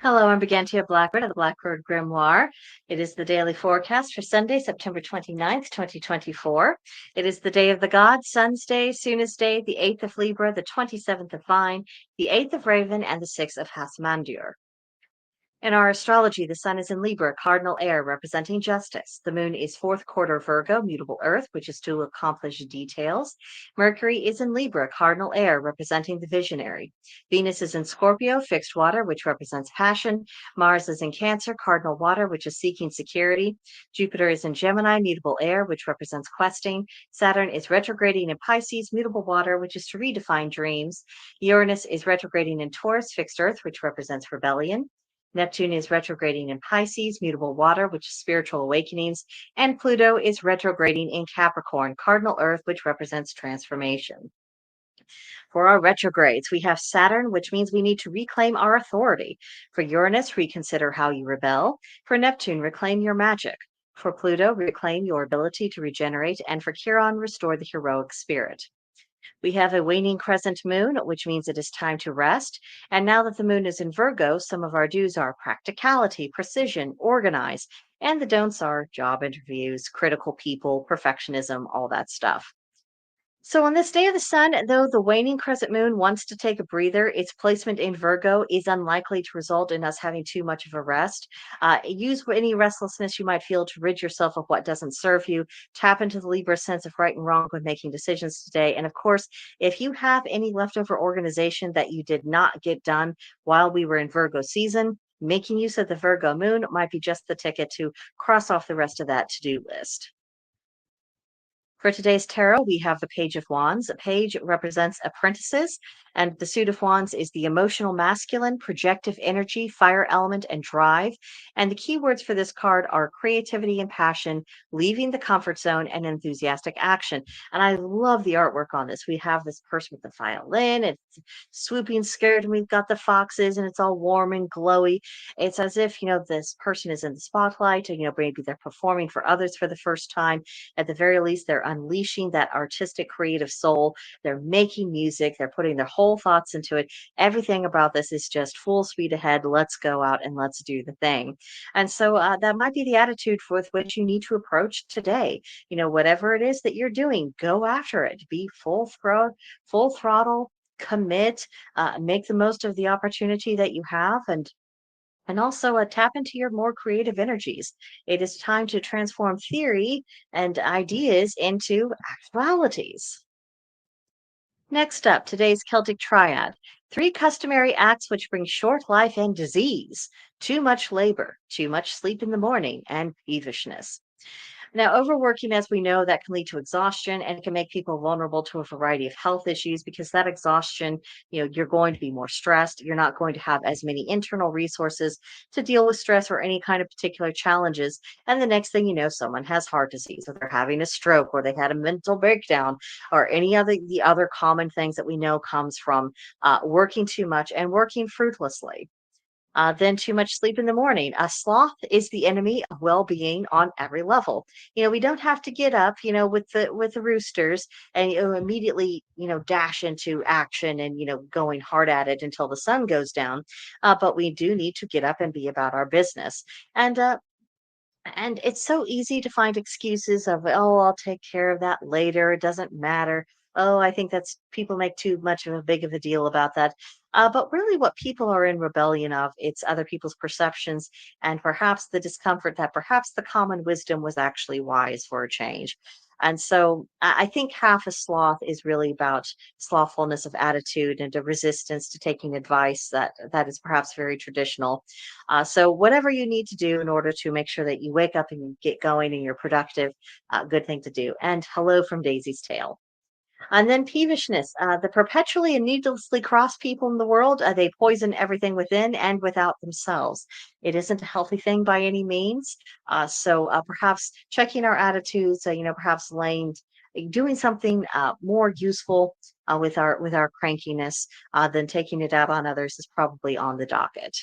Hello, I'm Brigantia Blackbird of the Blackbird Grimoire. It is the daily forecast for Sunday, September 29th, 2024. It is the day of the gods, Sun's day, Suna's day, the 8th of Libra, the 27th of Vine, the 8th of Raven, and the 6th of Hasmandur. In our astrology, the sun is in Libra, cardinal air, representing justice. The moon is fourth quarter Virgo, mutable earth, which is to accomplish details. Mercury is in Libra, cardinal air, representing the visionary. Venus is in Scorpio, fixed water, which represents passion. Mars is in Cancer, cardinal water, which is seeking security. Jupiter is in Gemini, mutable air, which represents questing. Saturn is retrograding in Pisces, mutable water, which is to redefine dreams. Uranus is retrograding in Taurus, fixed earth, which represents rebellion. Neptune is retrograding in Pisces, mutable water, which is spiritual awakenings, and Pluto is retrograding in Capricorn, cardinal earth, which represents transformation. For our retrogrades, we have Saturn, which means we need to reclaim our authority. For Uranus, reconsider how you rebel. For Neptune, reclaim your magic. For Pluto, reclaim your ability to regenerate. And for Chiron, restore the heroic spirit. We have a waning crescent moon, which means it is time to rest. And now that the moon is in Virgo, some of our do's are practicality, precision, organize, and the don'ts are job interviews, critical people, perfectionism, all that stuff. So, on this day of the sun, though the waning crescent moon wants to take a breather, its placement in Virgo is unlikely to result in us having too much of a rest. Use any restlessness you might feel to rid yourself of what doesn't serve you. Tap into the Libra sense of right and wrong when making decisions today. And of course, if you have any leftover organization that you did not get done while we were in Virgo season, making use of the Virgo moon might be just the ticket to cross off the rest of that to do list. For today's tarot, we have the Page of Wands. A page represents apprentices, and the suit of wands is the emotional masculine, projective energy, fire element, and drive. And the keywords for this card are creativity and passion, leaving the comfort zone, and enthusiastic action. And I love the artwork on this. We have this person with the violin, it's swooping skirt, and we've got the foxes, and it's all warm and glowy. It's as if, this person is in the spotlight, and, maybe they're performing for others for the first time. At the very least, they're unleashing that artistic, creative soul. They're making music. They're putting their whole thoughts into it. Everything about this is just full speed ahead. Let's go out and let's do the thing. And so that might be the attitude with which you need to approach today. Whatever it is that you're doing, go after it. Be full throttle. Commit, make the most of the opportunity that you have, and also tap into your more creative energies. It is time to transform theory and ideas into actualities. Next up, today's Celtic triad. Three customary acts which bring short life and disease: too much labor, too much sleep in the morning, and peevishness. Now, overworking, as we know, that can lead to exhaustion and can make people vulnerable to a variety of health issues because that exhaustion, you're going to be more stressed. You're not going to have as many internal resources to deal with stress or any kind of particular challenges. And the next thing you know, someone has heart disease, or they're having a stroke, or they had a mental breakdown, or any other the other common things that we know comes from working too much and working fruitlessly. Then too much sleep in the morning. A sloth is the enemy of well-being on every level. We don't have to get up, with the roosters and immediately, dash into action and going hard at it until the sun goes down. But we do need to get up and be about our business. And it's so easy to find excuses of, oh, I'll take care of that later. It doesn't matter. Oh, I think that's people make too much of a big of a deal about that. But really, what people are in rebellion of, it's other people's perceptions and perhaps the discomfort that perhaps the common wisdom was actually wise for a change. And so I think half a sloth is really about slothfulness of attitude and a resistance to taking advice that is perhaps very traditional. So whatever you need to do in order to make sure that you wake up and you get going and you're productive, good thing to do. And hello from Daisy's Tale. And then peevishness, the perpetually and needlessly cross people in the world, they poison everything within and without themselves. It isn't a healthy thing by any means. So perhaps checking our attitudes, perhaps doing something more useful with our crankiness than taking it out on others is probably on the docket.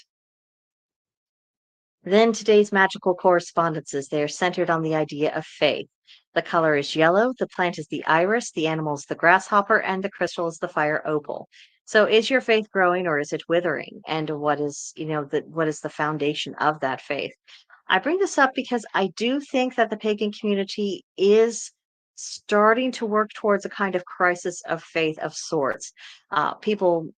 Then today's magical correspondences, they are centered on the idea of faith. The color is yellow, the plant is the iris, the animal is the grasshopper, and the crystal is the fire opal. So is your faith growing or is it withering? And what is, what is the foundation of that faith? I bring this up because I do think that the pagan community is starting to work towards a kind of crisis of faith of sorts. People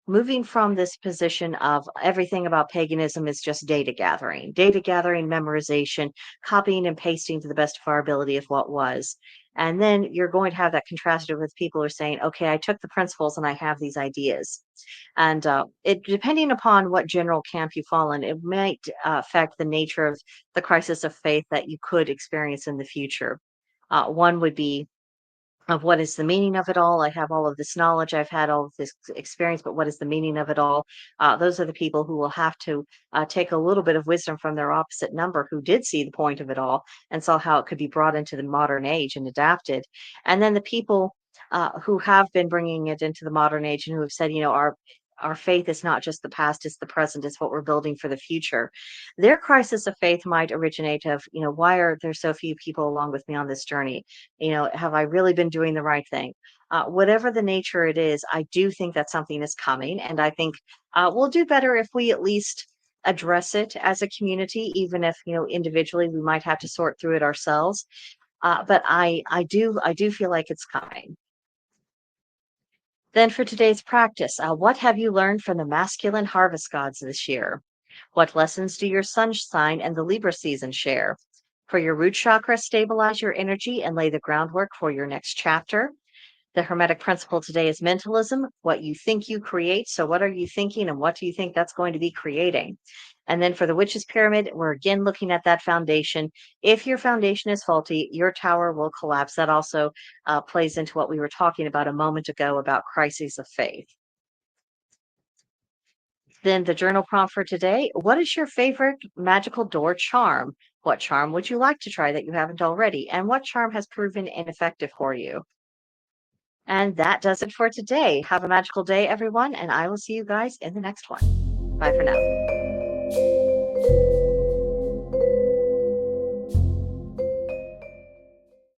moving from this position of everything about paganism is just data gathering, memorization, copying and pasting to the best of our ability of what was. And then you're going to have that contrasted with people who are saying, okay, I took the principles and I have these ideas. And it depending upon what general camp you fall in, it might affect the nature of the crisis of faith that you could experience in the future. One would be of what is the meaning of it all. I have all of this knowledge, I've had all of this experience, but what is the meaning of it all? Those are the people who will have to take a little bit of wisdom from their opposite number who did see the point of it all and saw how it could be brought into the modern age and adapted. And then the people who have been bringing it into the modern age and who have said, our faith is not just the past, it's the present, it's what we're building for the future. Their crisis of faith might originate of, why are there so few people along with me on this journey? Have I really been doing the right thing? Whatever the nature it is, I do think that something is coming. And I think we'll do better if we at least address it as a community, even if, individually we might have to sort through it ourselves. But I do feel like it's coming. Then for today's practice, what have you learned from the masculine harvest gods this year? What lessons do your sun sign and the Libra season share? For your root chakra, stabilize your energy and lay the groundwork for your next chapter. The Hermetic principle today is mentalism, what you think you create. So, what are you thinking and what do you think that's going to be creating? And then for the Witch's Pyramid, we're again looking at that foundation. If your foundation is faulty, your tower will collapse. That also plays into what we were talking about a moment ago about crises of faith. Then the journal prompt for today, what is your favorite magical door charm? What charm would you like to try that you haven't already? And what charm has proven ineffective for you? And that does it for today. Have a magical day, everyone, and I will see you guys in the next one. Bye for now.